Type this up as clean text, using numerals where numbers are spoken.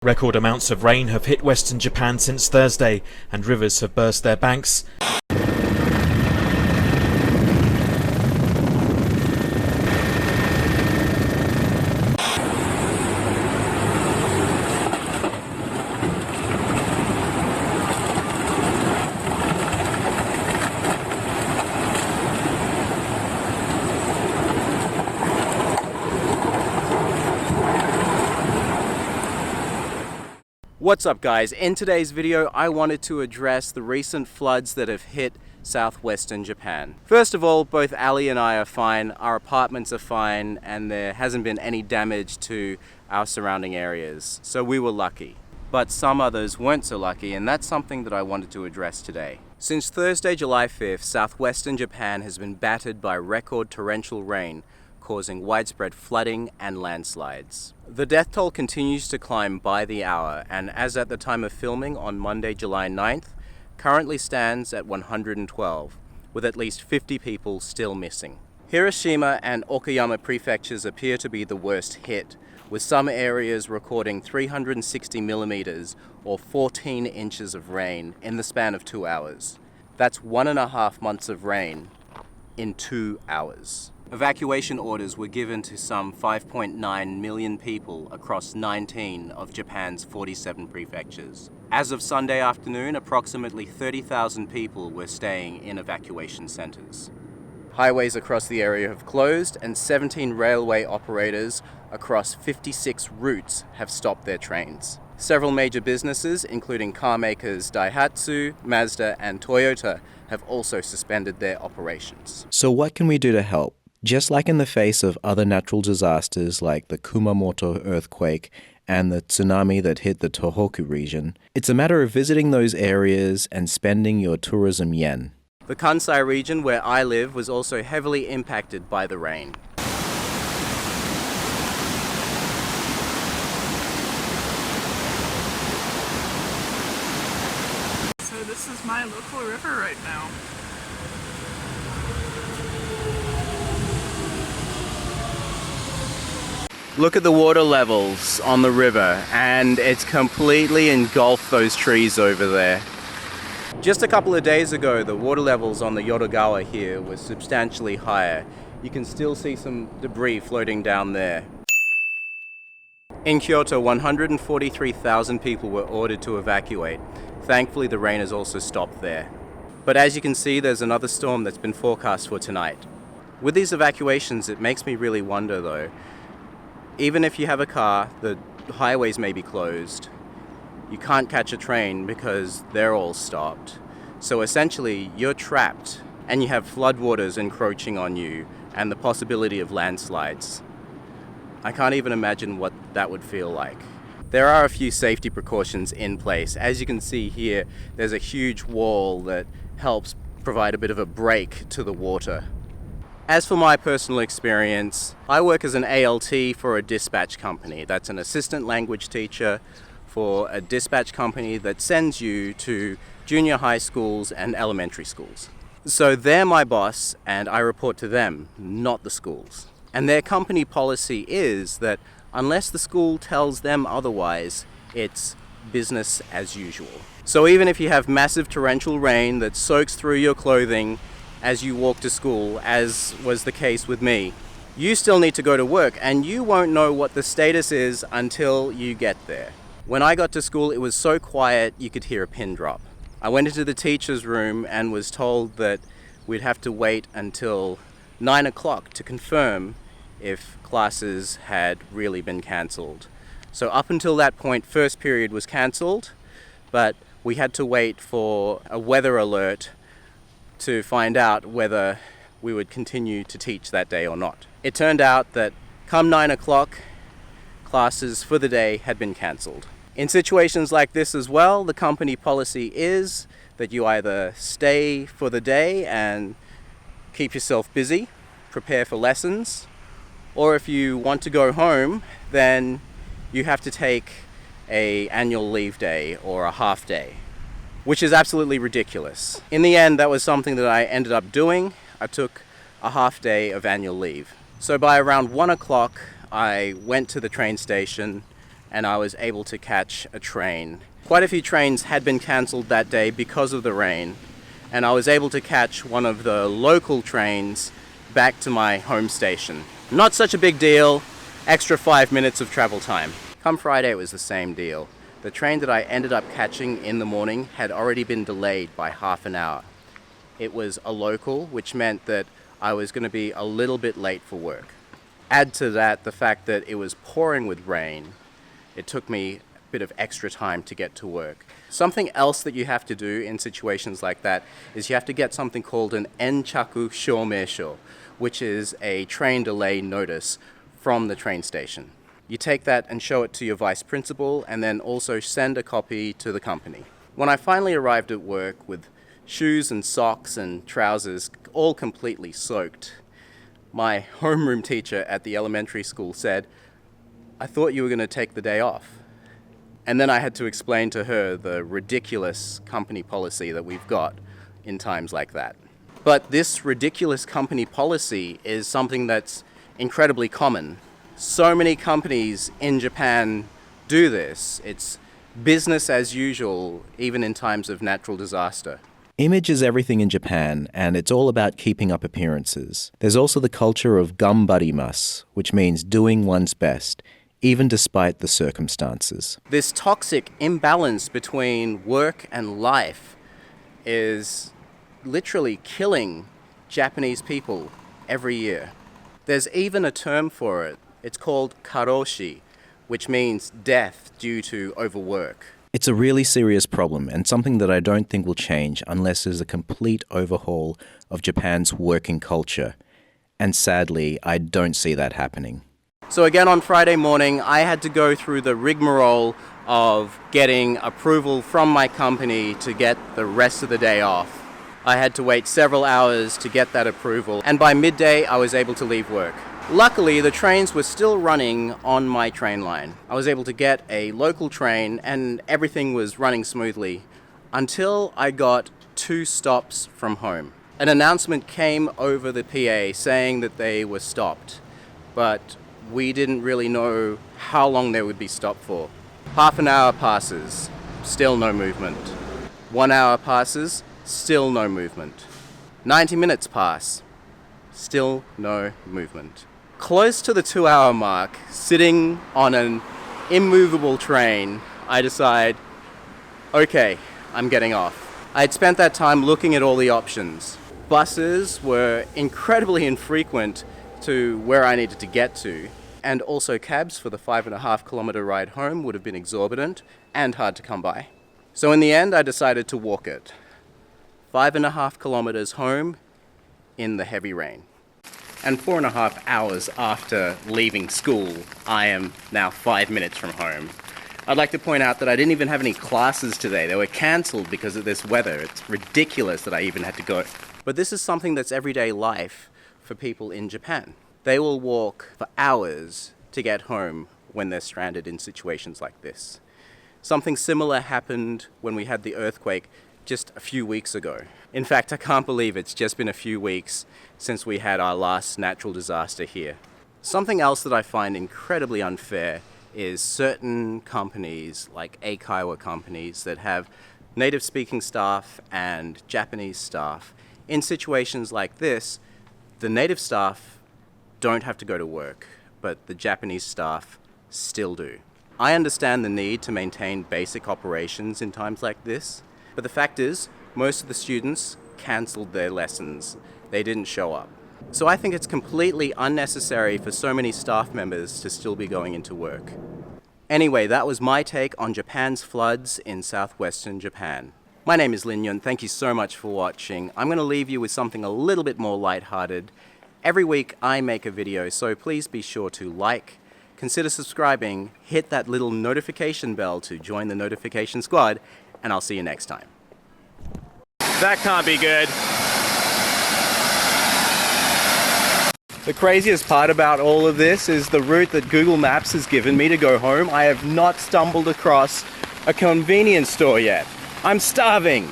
Record amounts of rain have hit western Japan since Thursday, and rivers have burst their banks. What's up guys, in today's video I wanted to address the recent floods that have hit southwestern Japan. First of all, both Ali and I are fine, our apartments are fine, and there hasn't been any damage to our surrounding areas, so we were lucky. But some others weren't so lucky, and that's something that I wanted to address today. Since Thursday, July 5th, southwestern Japan has been battered by record torrential rain, causing widespread flooding and landslides. The death toll continues to climb by the hour, and as at the time of filming on Monday, July 9th, currently stands at 112, with at least 50 people still missing. Hiroshima and Okayama prefectures appear to be the worst hit, with some areas recording 360 millimeters or 14 inches of rain in the span of 2 hours. That's 1.5 months of rain in 2 hours. Evacuation orders were given to some 5.9 million people across 19 of Japan's 47 prefectures. As of Sunday afternoon, approximately 30,000 people were staying in evacuation centers. Highways across the area have closed, and 17 railway operators across 56 routes have stopped their trains. Several major businesses, including car makers Daihatsu, Mazda, and Toyota, have also suspended their operations. So what can we do to help? Just like in the face of other natural disasters like the Kumamoto earthquake and the tsunami that hit the Tohoku region, it's a matter of visiting those areas and spending your tourism yen. The Kansai region where I live was also heavily impacted by the rain. So this is my local river right now. Look at the water levels on the river, and it's completely engulfed those trees over there. Just a couple of days ago, the water levels on the Yodogawa here were substantially higher. You can still see some debris floating down there. In Kyoto, 143,000 people were ordered to evacuate. Thankfully, the rain has also stopped there. But as you can see, there's another storm that's been forecast for tonight. With these evacuations, it makes me really wonder though. Even if you have a car, the highways may be closed. You can't catch a train because they're all stopped. So essentially, you're trapped and you have floodwaters encroaching on you and the possibility of landslides. I can't even imagine what that would feel like. There are a few safety precautions in place. As you can see here, there's a huge wall that helps provide a bit of a break to the water. As for my personal experience, I work as an ALT for a dispatch company. That's an assistant language teacher for a dispatch company that sends you to junior high schools and elementary schools. So they're my boss and I report to them, not the schools. And their company policy is that unless the school tells them otherwise, it's business as usual. So even if you have massive torrential rain that soaks through your clothing as you walk to school, as was the case with me, you still need to go to work and you won't know what the status is until you get there. When I got to school, it was so quiet you could hear a pin drop. I went into the teacher's room and was told that we'd have to wait until 9 o'clock to confirm if classes had really been cancelled. So up until that point, first period was cancelled, but we had to wait for a weather alert to find out whether we would continue to teach that day or not. It turned out that come 9 o'clock, classes for the day had been cancelled. In situations like this as well, the company policy is that you either stay for the day and keep yourself busy, prepare for lessons, or if you want to go home, then you have to take an annual leave day or a half day, which is absolutely ridiculous. In the end, that was something that I ended up doing. I took a half day of annual leave. So by around 1 o'clock, I went to the train station, and I was able to catch a train. Quite a few trains had been cancelled that day because of the rain, and I was able to catch one of the local trains back to my home station. Not such a big deal, extra 5 minutes of travel time. Come Friday, it was the same deal. The train that I ended up catching in the morning had already been delayed by half an hour. It was a local, which meant that I was going to be a little bit late for work. Add to that the fact that it was pouring with rain. It took me a bit of extra time to get to work. Something else that you have to do in situations like that is you have to get something called an enchaku shomeisho, which is a train delay notice from the train station. You take that and show it to your vice principal and then also send a copy to the company. When I finally arrived at work with shoes and socks and trousers all completely soaked, my homeroom teacher at the elementary school said, "I thought you were going to take the day off." And then I had to explain to her the ridiculous company policy that we've got in times like that. But this ridiculous company policy is something that's incredibly common. So many companies in Japan do this. It's business as usual, even in times of natural disaster. Image is everything in Japan, and it's all about keeping up appearances. There's also the culture of gambarimasu, which means doing one's best, even despite the circumstances. This toxic imbalance between work and life is literally killing Japanese people every year. There's even a term for it. It's called karoshi, which means death due to overwork. It's a really serious problem, and something that I don't think will change unless there's a complete overhaul of Japan's working culture. And sadly, I don't see that happening. So again, on Friday morning, I had to go through the rigmarole of getting approval from my company to get the rest of the day off. I had to wait several hours to get that approval, and by midday, I was able to leave work. Luckily, the trains were still running on my train line. I was able to get a local train and everything was running smoothly until I got 2 stops from home. An announcement came over the PA saying that they were stopped, but we didn't really know how long they would be stopped for. Half an hour passes, still no movement. 1 hour passes, still no movement. 90 minutes pass, still no movement. Close to the 2-hour mark, sitting on an immovable train, I decide, okay, I'm getting off. I had spent that time looking at all the options. Buses were incredibly infrequent to where I needed to get to, and also cabs for the 5.5-kilometer ride home would have been exorbitant and hard to come by. So in the end, I decided to walk it. 5.5 kilometers home in the heavy rain. And 4.5 hours after leaving school, I am now 5 minutes from home. I'd like to point out that I didn't even have any classes today. They were cancelled because of this weather. It's ridiculous that I even had to go. But this is something that's everyday life for people in Japan. They will walk for hours to get home when they're stranded in situations like this. Something similar happened when we had the earthquake just a few weeks ago. In fact, I can't believe it's just been a few weeks since we had our last natural disaster here. Something else that I find incredibly unfair is certain companies, like Eikaiwa companies, that have native-speaking staff and Japanese staff. In situations like this, the native staff don't have to go to work, but the Japanese staff still do. I understand the need to maintain basic operations in times like this, but the fact is, most of the students cancelled their lessons. They didn't show up. So I think it's completely unnecessary for so many staff members to still be going into work. Anyway, that was my take on Japan's floods in southwestern Japan. My name is Lin Nyunt. Thank you so much for watching. I'm going to leave you with something a little bit more lighthearted. Every week I make a video, so please be sure to like, consider subscribing, hit that little notification bell to join the notification squad, and I'll see you next time. That can't be good. The craziest part about all of this is the route that Google Maps has given me to go home. I have not stumbled across a convenience store yet. I'm starving.